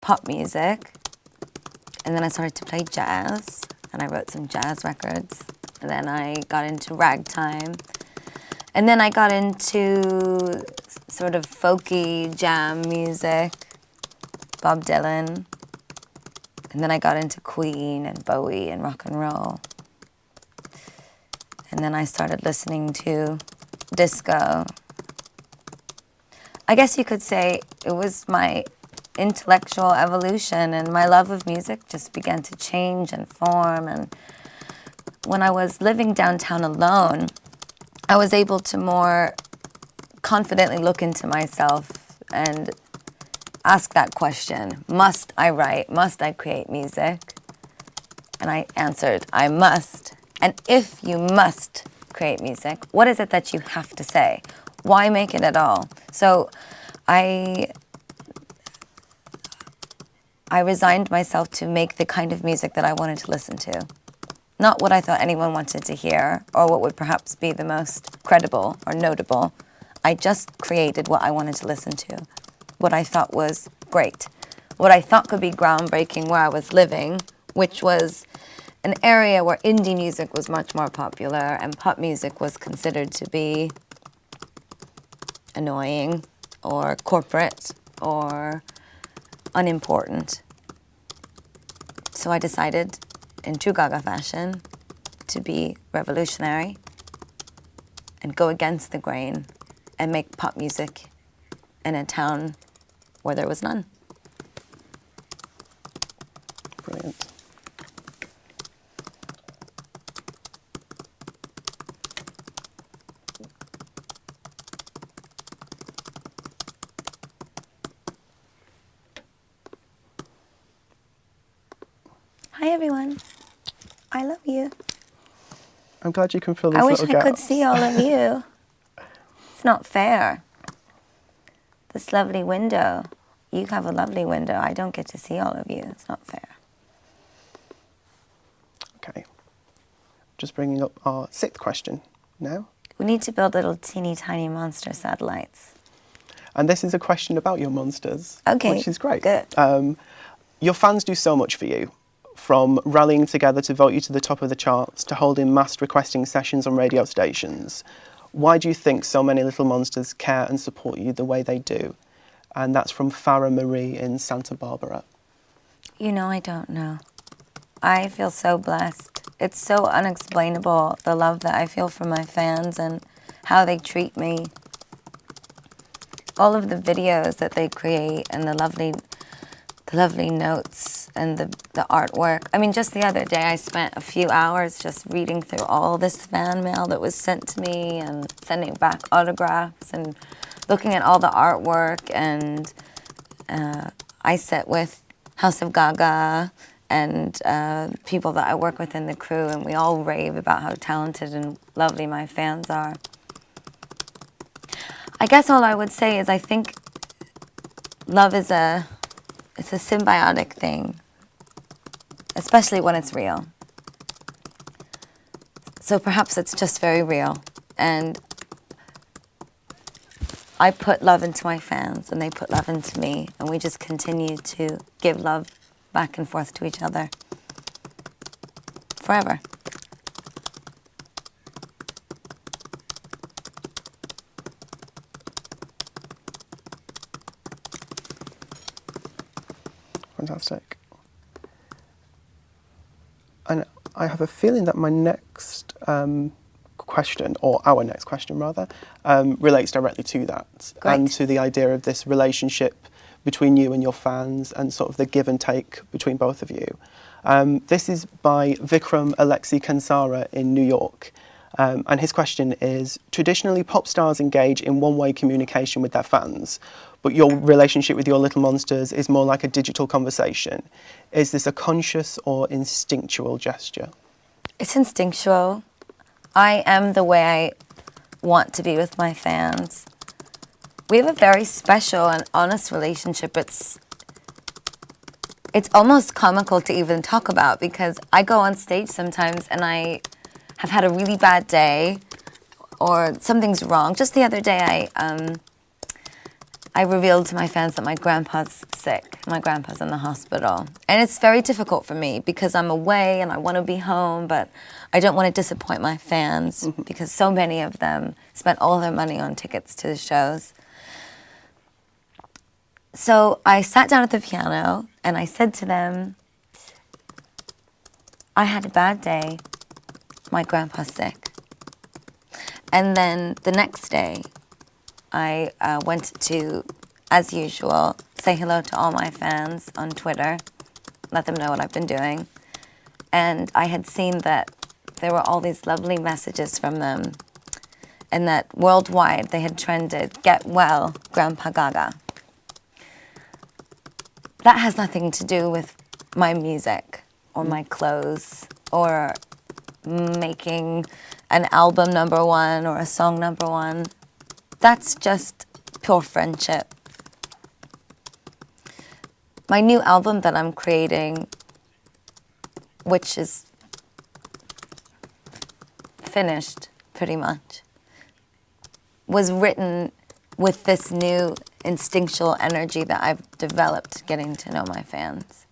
pop music, and then I started to play jazz, and I wrote some jazz records, and then I got into ragtime, and then I got into sort of folky jam music, Bob Dylan, and then I got into Queen and Bowie and rock and roll. And then I started listening to disco. I guess you could say it was my intellectual evolution, and my love of music just began to change and form. And when I was living downtown alone, I was able to more confidently look into myself and ask that question, must I write, must I create music? And I answered, I must. And if you must create music, what is it that you have to say? Why make it at all? So I resigned myself to make the kind of music that I wanted to listen to. Not what I thought anyone wanted to hear, or what would perhaps be the most credible or notable. I just created what I wanted to listen to, what I thought was great, what I thought could be groundbreaking where I was living, which was an area where indie music was much more popular and pop music was considered to be annoying or corporate or unimportant. So I decided, in true Gaga fashion, to be revolutionary and go against the grain and make pop music in a town where there was none. Brilliant. Hi everyone, I love you. I'm glad you can fill these I wish little I could gaps. see all of you. It's not fair. This lovely window, you have a lovely window. I don't get to see all of you. It's not fair. Okay. Just bringing up our 6th question now. We need to build little teeny tiny monster satellites. And this is a question about your monsters, Okay, which is great. good. Your fans do so much for you, from rallying together to vote you to the top of the charts to holding mass requesting sessions on radio stations. Why do you think so many little monsters care and support you the way they do? And that's from Farah Marie in Santa Barbara. You know, I don't know. I feel so blessed. It's so unexplainable, the love that I feel from my fans and how they treat me. All of the videos that they create and the lovely notes and the artwork. I mean, just the other day I spent a few hours just reading through all this fan mail that was sent to me and sending back autographs and looking at all the artwork. And I sit with House of Gaga and people that I work with in the crew, and we all rave about how talented and lovely my fans are. I guess all I would say is I think love is it's a symbiotic thing, especially when it's real. So perhaps it's just very real. And I put love into my fans and they put love into me, and we just continue to give love back and forth to each other forever. Fantastic. And I have a feeling that my next question, or our next question rather, relates directly to that. Great. And to the idea of this relationship between you and your fans and sort of the give and take between both of you. This is by Vikram Alexi Kansara in New York. And his question is, traditionally pop stars engage in one-way communication with their fans, but your relationship with your little monsters is more like a digital conversation. Is this a conscious or instinctual gesture? It's instinctual. I am the way I want to be with my fans. We have a very special and honest relationship. It's almost comical to even talk about, because I go on stage sometimes and I have had a really bad day or something's wrong. Just the other day I revealed to my fans that my grandpa's sick. My grandpa's in the hospital. And it's very difficult for me because I'm away and I want to be home, but I don't want to disappoint my fans because so many of them spent all their money on tickets to the shows. So I sat down at the piano and I said to them, I had a bad day. My grandpa's sick. And then the next day, I went to, as usual, say hello to all my fans on Twitter, let them know what I've been doing. And I had seen that there were all these lovely messages from them, and that worldwide they had trended, "Get well, Grandpa Gaga." That has nothing to do with my music or my clothes or making an album #1 or a song #1. That's just pure friendship. My new album that I'm creating, which is finished pretty much, was written with this new instinctual energy that I've developed getting to know my fans.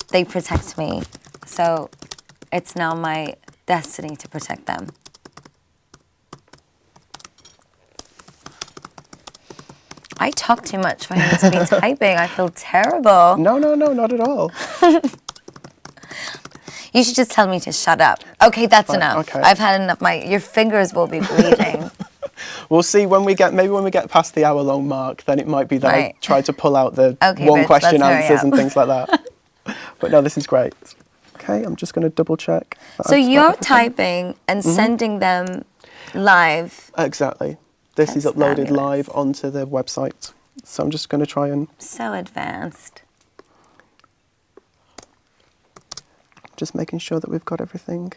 They protect me, so it's now my destiny to protect them. I talk too much for him to be typing. I feel terrible. No, not at all. You should just tell me to shut up. Okay, that's enough. Okay. I've had enough. Your fingers will be bleeding. We'll see when we get past the hour-long mark, then it might be that I try to pull out the one-question answers and things like that. But no, this is great. Okay, I'm just going to double-check. So you're typing and sending them live. Exactly. This is uploaded fabulous. live onto the website. So I'm just going to try and... So advanced. Just making sure that we've got everything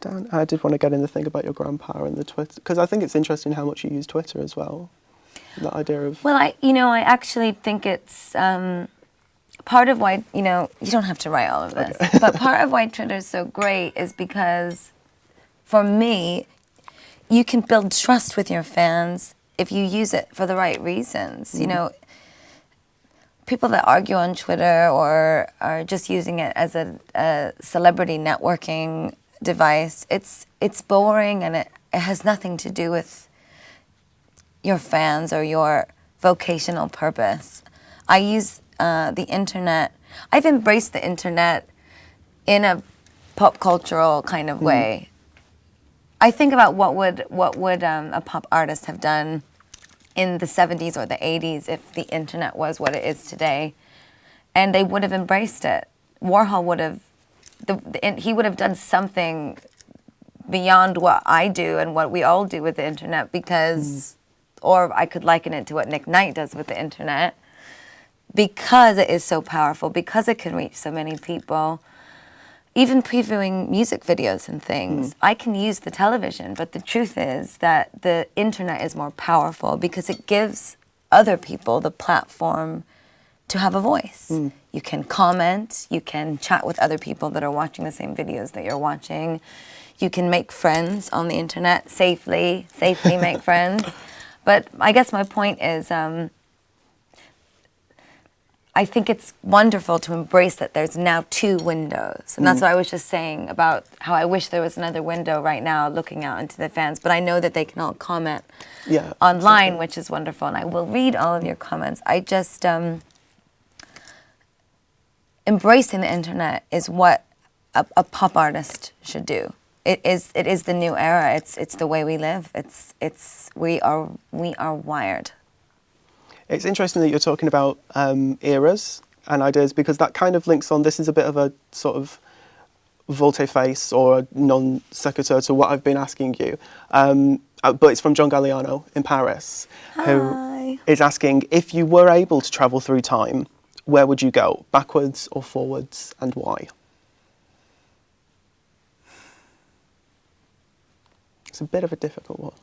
down. I did want to get in the thing about your grandpa and the Twitter, because I think it's interesting how much you use Twitter as well. That idea of... Well, I actually think it's part of why, you don't have to write all of this, but part of why Twitter is so great is because, for me, you can build trust with your fans if you use it for the right reasons. People that argue on Twitter or are just using it as a celebrity networking device, it's boring and it has nothing to do with your fans or your vocational purpose. I use the internet. I've embraced the internet in a pop cultural kind of way. I think about what would a pop artist have done in the 70s or the 80s if the internet was what it is today, and they would have embraced it. Warhol would have, he would have done something beyond what I do and what we all do with the internet because, or I could liken it to what Nick Knight does with the internet, because it is so powerful, because it can reach so many people. Even previewing music videos and things, I can use the television, but the truth is that the internet is more powerful because it gives other people the platform to have a voice. You can comment, you can chat with other people that are watching the same videos that you're watching. You can make friends on the internet safely make friends. But I guess my point is, I think it's wonderful to embrace that there's now 2 windows. And that's what I was just saying about how I wish there was another window right now looking out into the fans. But I know that they can all comment online, which is wonderful. And I will read all of your comments. I just, embracing the internet is what a pop artist should do. It is the new era. It's the way we live. We are wired. It's interesting that you're talking about eras and ideas, because that kind of links on. This is a bit of a sort of volte-face or a non sequitur to what I've been asking you. But it's from John Galliano in Paris, who is asking, if you were able to travel through time, where would you go? Backwards or forwards, and why? It's a bit of a difficult one.